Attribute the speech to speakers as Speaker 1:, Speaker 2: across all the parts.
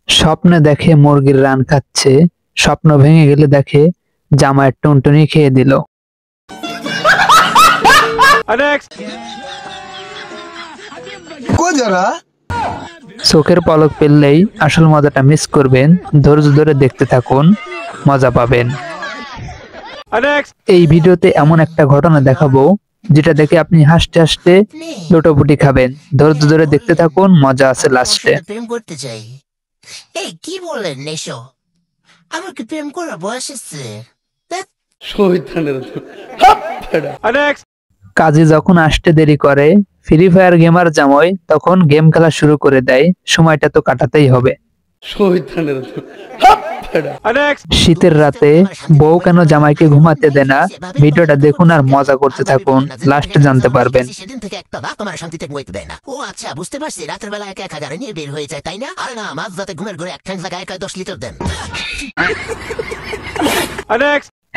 Speaker 1: স্বপ্নে দেখে মুরগির রান খাচ্ছে, স্বপ্ন ভেঙে গেলে দেখে জামাইয়ের টুনটুনি খেয়ে দিল। চোখের পলক পেললেই আসল মজাটা মিস করবেন, ধৈর্য ধরে দেখতে থাকুন, মজা পাবেন। এই ভিডিওতে এমন একটা ঘটনা দেখাবো যেটা দেখে আপনি হাসতে হাসতে লোটাপুটি খাবেন। ধৈর্য ধরে দেখতে থাকুন, মজা আছে লাস্টে।
Speaker 2: প্রেম করতে চাই। এই কি বলেন নেশো, আমার কি প্রেম করার বয়স এসছে?
Speaker 1: কাজে যখন আসতে দেরি করে, ফ্রি ফায়ার গেমার জামাই তখন গেম খেলা শুরু করে দেয়। সময়টা তো কাটাতেই হবে। শীতের রাতে বউ কেন জামাইকে ঘুমাতে দেয় না, ভিডিওটা দেখুন আর মজা করতে থাকুন, লাস্টে জানতে পারবেন।
Speaker 2: সেদিন থেকে একটা রাত আমার শান্তিতে ঘুমাইতে দেয় না। ও আচ্ছা, বুঝতে পারছি, রাতের বেলা একা একা গাড়ি নিয়ে বের হয়ে যায়, তাই না? আরে না, মাঝ রাতে ঘুমের ঘরে এক ঠ্যাং জায়গায় একা 10 লিটার দেন।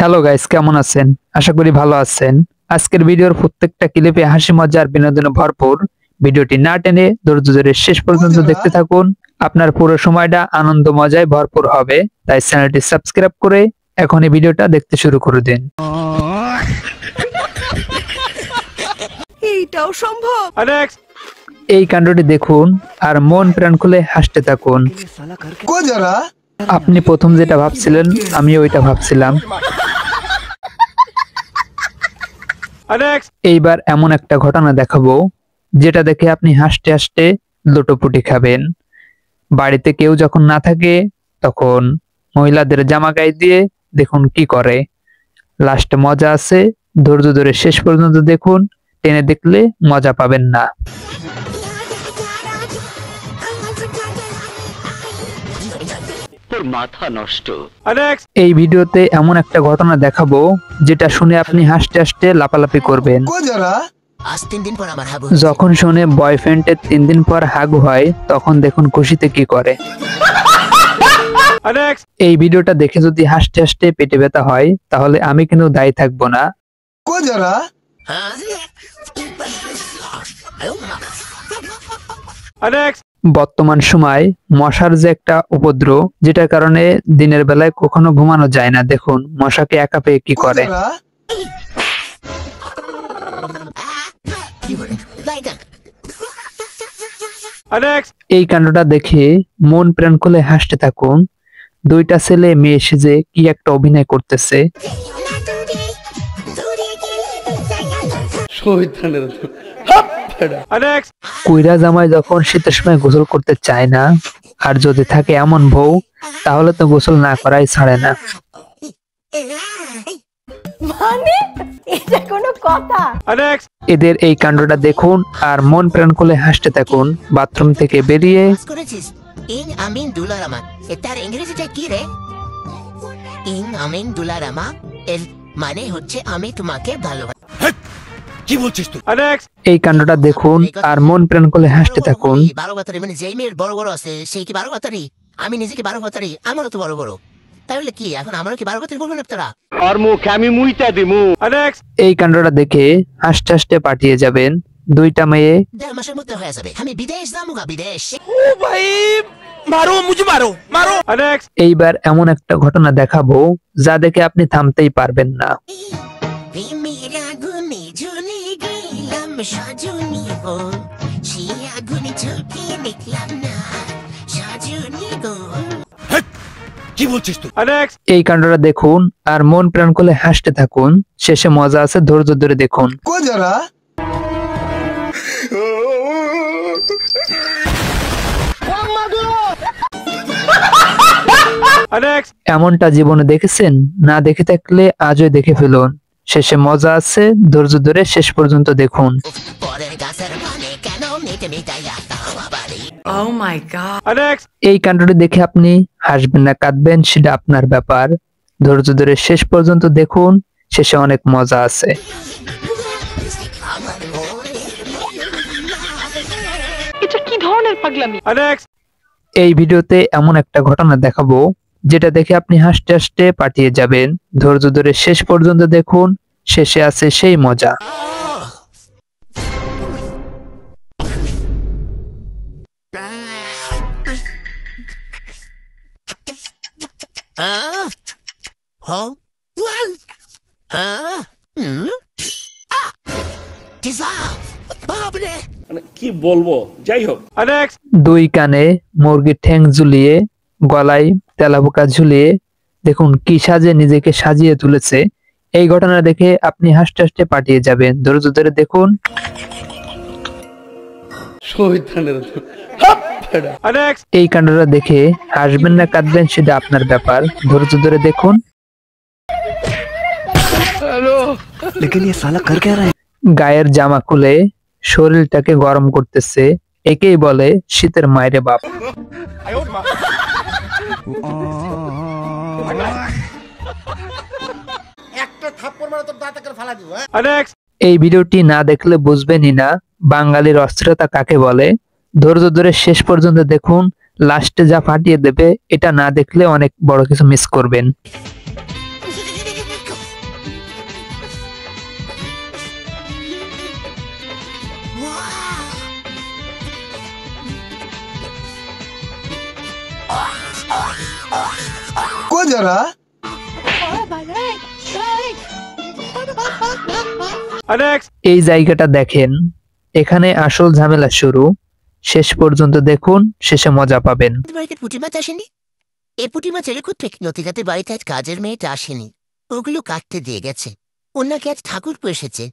Speaker 1: হ্যালো গাইস, কেমন আছেন? আশা করি ভালো আছেন। আজকের ভিডিওর প্রত্যেকটা ক্লিপে হাসি মজা আর বিনোদনে ভরপুর। ভিডিওটি না টেনে ধৈর্য ধরে শেষ পর্যন্ত দেখতে থাকুন, আপনার পুরো সময়টা আনন্দ মজায় ভরপুর হবে। তাই চ্যানেলটি সাবস্ক্রাইব করে এখনই ভিডিওটা দেখতে শুরু করে দিন।
Speaker 3: এইটাও সম্ভব?
Speaker 1: এই কাণ্ডটি দেখুন আর মন প্রাণ খুলে হাসতে থাকুন। আপনি প্রথম যেটা ভাবছিলেন আমি ওইটা ভাবছিলাম। এইবার এমন একটা ঘটনা দেখাবো যেটা দেখে আপনি হাসতে হাসতে লোটোপুটি খাবেন। বাড়িতে কেউ যখন না থাকে তখন মহিলাদের জামা গায়ে দিয়ে দেখুন কি করে। লাস্টে মজা আছে, ধৈর্য ধরে শেষ পর্যন্ত দেখুন, টেনে দেখলে মজা পাবেন না।
Speaker 4: মাথা নষ্ট।
Speaker 1: এই ভিডিওতে এমন একটা ঘটনা দেখাবো যেটা শুনে আপনি হাসতে হাসতে লাপালাপি করবেন। যখন শুনে বয়ফ্রেন্ডের 3 দিন পর হাগ হয় তখন দেখুন খুশিতে কি করে। এই ভিডিওটা দেখে যদি হাসতে হাসতে পেটে ব্যথা হয় তাহলে আমি কিন্তু দায়ী থাকবো না। বর্তমান সময় মশার যে একটা উপদ্রব, যেটার কারণে দিনের বেলায় কখনো ঘুমানো যায় না। দেখুন মশাকে একা পেয়ে কি করে। এই কাণ্ডটা দেখে মন প্রাণ খুলে হাসতে থাকুন। দুইটা ছেলে মেয়ে সেজে কি একটা অভিনয় করতেছে। কুইরা জামাই যখন শীতের সময় গোসল করতে চায় না, আর যদি থাকে এমন বউ তাহলে তো গোসল না করাই ছাড়ে না।
Speaker 3: মানে এটা কোনো কথা?
Speaker 1: এদের এই কাণ্ডটা দেখুন আর মন প্রাণ খুলে হাসতে থাকুন। বাথরুম থেকে বেরিয়ে
Speaker 2: ইং আমিন দুলারামা, এটার ইংরেজিটা কি রে? ইং আমিন দুলারামা এর মানে হচ্ছে আমি তোমাকে ভালোবাসি।
Speaker 4: কি বলছিস তুই?
Speaker 1: এই কাণ্ডটা দেখুন আর মন প্রাণ খুলে হাসতে থাকুন।
Speaker 2: 12 বাতারি মানে যেই মেয়ের বড় বড় আছে সেই কি 12 বাতারি? আমি নিজেকে 12 বাতারি, আমারও তো বড় বড়, তাহলে কি এখন আমারও কি 12 বাতারি বলবেন আপনারা?
Speaker 4: আর মুখ আমি মুইতা দিমু।
Speaker 1: এই কাণ্ডটা দেখে হাসতে হাসতে পাঠিয়ে যাবেন। দুইটা মেয়ে
Speaker 2: 1.5 মাসের মধ্যে হয়ে যাবে। আমি বিদেশ যাবো, বিদেশ।
Speaker 4: ও ভাই মারো, মুঝে মারো মারো।
Speaker 1: এইবার এমন একটা ঘটনা দেখাবো যা দেখে আপনি থামতেই পারবেন না।
Speaker 4: কি বলছিস তুই?
Speaker 1: এই কাণ্ডটা দেখুন আর মন প্রাণ খুলে হাসতে থাকুন, শেষে মজা আছে, ধৈর্য ধরে দেখুন। এমনটা জীবনে দেখেছেন? না দেখে থাকলে আজই দেখে ফেলুন, শেষে মজা আছে, ধৈর্য ধরে শেষ পর্যন্ত দেখুন।
Speaker 3: Oh my God!
Speaker 1: এই কাণ্ডটি দেখে আপনি হাসবেন না কাঁদবেন সেটা আপনার ব্যাপার। ধৈর্য ধরে শেষ পর্যন্ত দেখুন, শেষে অনেক মজা আছে।
Speaker 3: এটা কি ধরনের পাগলামি?
Speaker 1: এই ভিডিওতে এমন একটা ঘটনা দেখাবো যেটা দেখে আপনি হাসতে হাসতে পাঠিয়ে যাবেন। ধৈর্য ধরে শেষ পর্যন্ত দেখুন, শেষে আছে সেই মজা।
Speaker 5: মানে কি বলবো, যাই হোক।
Speaker 1: দুই কানে মুরগির ঠ্যাং ঝুলিয়ে, গলায় তেলাপোকা ঝুলিয়ে দেখুন কি সাজে নিজেকে সাজিয়ে তুলেছে। এই ঘটনা দেখে আপনি হাসতে হাসতে পাঠিয়ে যাবেন। ধৈর্য ধরে দেখুন। এই কাণ্ডটা দেখে হাসবেন না কাঁদবেন সেটা আপনার ব্যাপার। ধৈর্য ধরে দেখুন। গায়ের জামা খুলে শরীরটাকে গরম করতেছে, একেই বলে শীতের মায়েরে বাপ। এই ভিডিওটি না দেখলে বুঝবেনই না বাঙালির অস্থিরতা কাকে বলে। ধৈর্য ধরে শেষ পর্যন্ত দেখুন। লাস্টে যা ফাটিয়ে দেবে এটা না দেখলে অনেক বড় কিছু মিস করবেন। এই জায়গাটা দেখেন, এখানে আসল ঝামেলা শুরু। শেষ পর্যন্ত দেখুন, শেষে মজা পাবেন।
Speaker 2: বাড়িতে পুঁটি মাছ আসেনি? এই পুঁটি মাছ এলে কোথেকে? নদীঘাটে বাড়িতে আজ কাজের মেয়েটা আসেনি, ওগুলো কাটতে দিয়ে গেছে। ওনাকে আজ ঠাকুর এসেছে।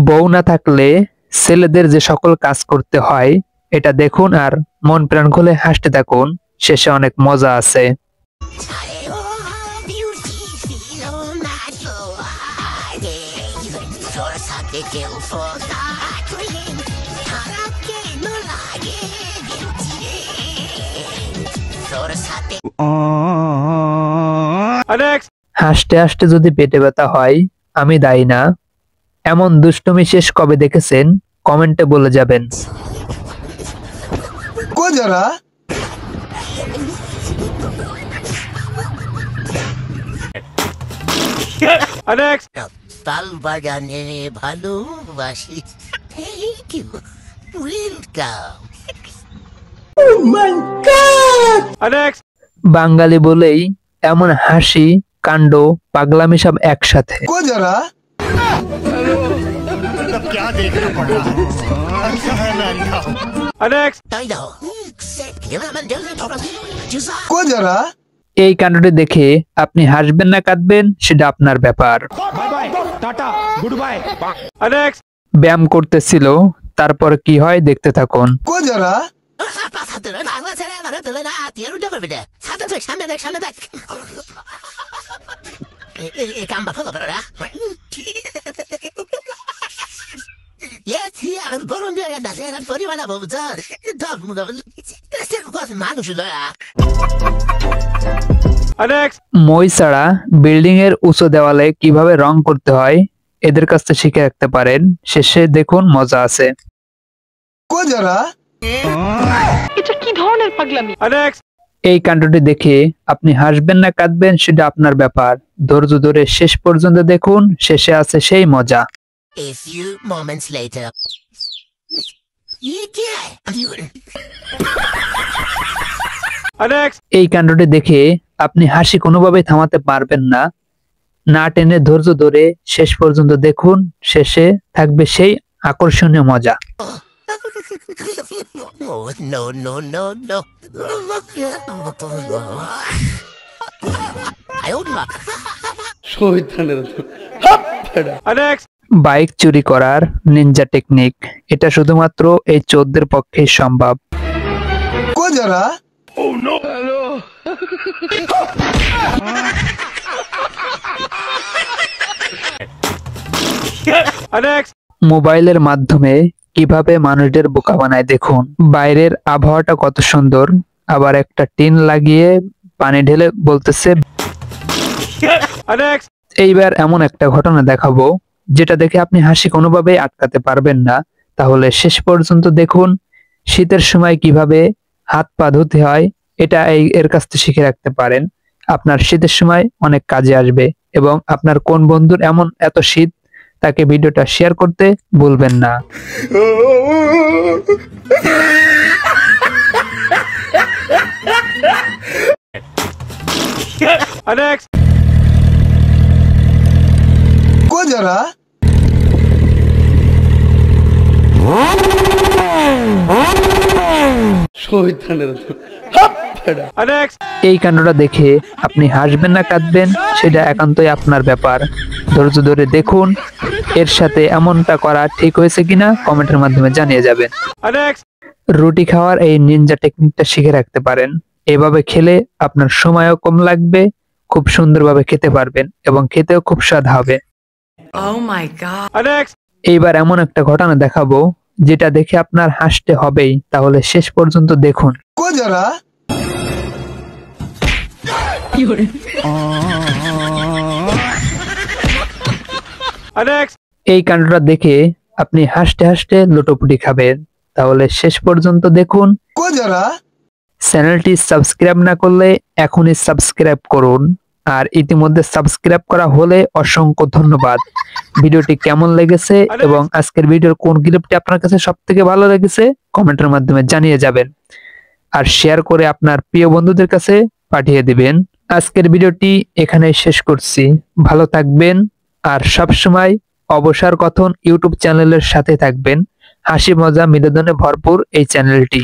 Speaker 1: বউ না থাকলে ছেলেদের যে সকল কাজ করতে হয় এটা দেখুন আর মন প্রাণ খুলে হাসতে থাকুন। শেষে অনেক মজা আছে। হাসতে হাসতে যদি পেটে ব্যথা হয় আমি দায়ী না। এমন দুষ্টুমি শেষ কবে দেখেছেন কমেন্টে বলে যাবেন।
Speaker 2: তাল বাগানে ভালোবাসি।
Speaker 1: বাঙালি বলেই এমন হাসি কাণ্ড পাগলামি সব একসাথে। এই কাণ্ডটি দেখে আপনি হাসবেন না কাঁদবেন সেটা আপনার ব্যাপার। ব্যায়াম করতেছিল, তারপর কি হয় দেখতে থাকুন। মই ছাড়া বিল্ডিং এর উঁচু দেওয়ালে কিভাবে রং করতে হয় এদের কাছ থেকে শিখে রাখতে পারেন। শেষে দেখুন মজা আছে।
Speaker 3: এটা কি ধরনের পাগলামি?
Speaker 1: এই কাণ্ডটি দেখে আপনি হাসবেন না কাঁদবেন সেটা আপনার ব্যাপার। ধৈর্য ধরে শেষ পর্যন্ত দেখুন, শেষে আছে সেই মজা।
Speaker 2: A few moments later.
Speaker 1: এই কাণ্ডটি দেখে আপনি হাসি কোনোভাবেই থামাতে পারবেন না। না টেনে ধৈর্য ধরে শেষ পর্যন্ত দেখুন, শেষে থাকবে সেই আকর্ষণীয় মজা।
Speaker 2: Oh, no, no, no, no.
Speaker 1: Bike চুরি করার নিনজা টেকনিক, এটা শুধুমাত্র এই চোরদের পক্ষেই সম্ভব। মোবাইলের মাধ্যমে কিভাবে মানুষদের বোকা বানায় দেখুন। বাইরের আবহাওয়াটা কত সুন্দর, আবার একটা টিন লাগিয়ে পানি ঢেলে বলতেছে। এইবার এমন একটা ঘটনা দেখাবো যেটা দেখে আপনি হাসি কোনোভাবেই আটকাতে পারবেন না। তাহলে শেষ পর্যন্ত দেখুন। শীতের সময় কিভাবে হাত পা ধুতে হয় এটা এর কাছ থেকে শিখে রাখতে পারেন। আপনার শীতের সময় অনেক কাজে আসবে। এবং আপনার কোন বন্ধুর এমন এত শীত তাকে ভিডিওটা শেয়ার করতে ভুলবেন না।
Speaker 4: नेक्स्ट
Speaker 6: को जरा
Speaker 4: नेक्स्ट
Speaker 1: এই কাণ্ডটা দেখে আপনি হাসবেন না কাঁদবেন সেটা একান্তই আপনার ব্যাপার। ধৈর্য ধরে দেখুন, এর সাথে এমনটা করা ঠিক হয়েছে কিনা কমেন্টের মাধ্যমে জানিয়ে যাবেন।
Speaker 4: नेक्स्ट
Speaker 1: রুটি খাওয়ার এই নিনজা টেকনিকটা শিখে রাখতে পারেন। এভাবে খেলে আপনার সময়ও কম লাগবে, খুব সুন্দরভাবে খেতে পারবেন এবং খেতেও খুব স্বাদ হবে।
Speaker 3: Oh my god.
Speaker 4: नेक्स्ट
Speaker 1: এইবার এমন একটা ঘটনা দেখাবো যেটা দেখে আপনার হাসতে হবেই, তাহলে শেষ পর্যন্ত দেখুন।
Speaker 6: को जरा
Speaker 4: नेक्स्ट
Speaker 1: এই কাণ্ডটা দেখে আপনি হাসতে হাসতে লুটোপুটি খাবেন, তাহলে শেষ পর্যন্ত দেখুন।
Speaker 6: को जरा
Speaker 1: চ্যানেলটি সাবস্ক্রাইব না করলে এখনই সাবস্ক্রাইব করুন, আর ইতিমধ্যে সাবস্ক্রাইব করা হলে অসংখ্য ধন্যবাদ। ভিডিওটি কেমন লেগেছে এবং আজকের ভিডিওর কোন ক্লিপটি আপনার কাছে সবথেকে ভালো লেগেছে কমেন্টের মাধ্যমে জানিয়ে যাবেন, আর শেয়ার করে আপনার প্রিয় বন্ধুদের কাছে পাঠিয়ে দিবেন। আজকের ভিডিওটি এখানেই শেষ করছি। ভালো থাকবেন আর সবসময় অবসর কথন ইউটিউব চ্যানেলের সাথে থাকবেন। হাসি মজা বিনোদনে ভরপুর এই চ্যানেলটি।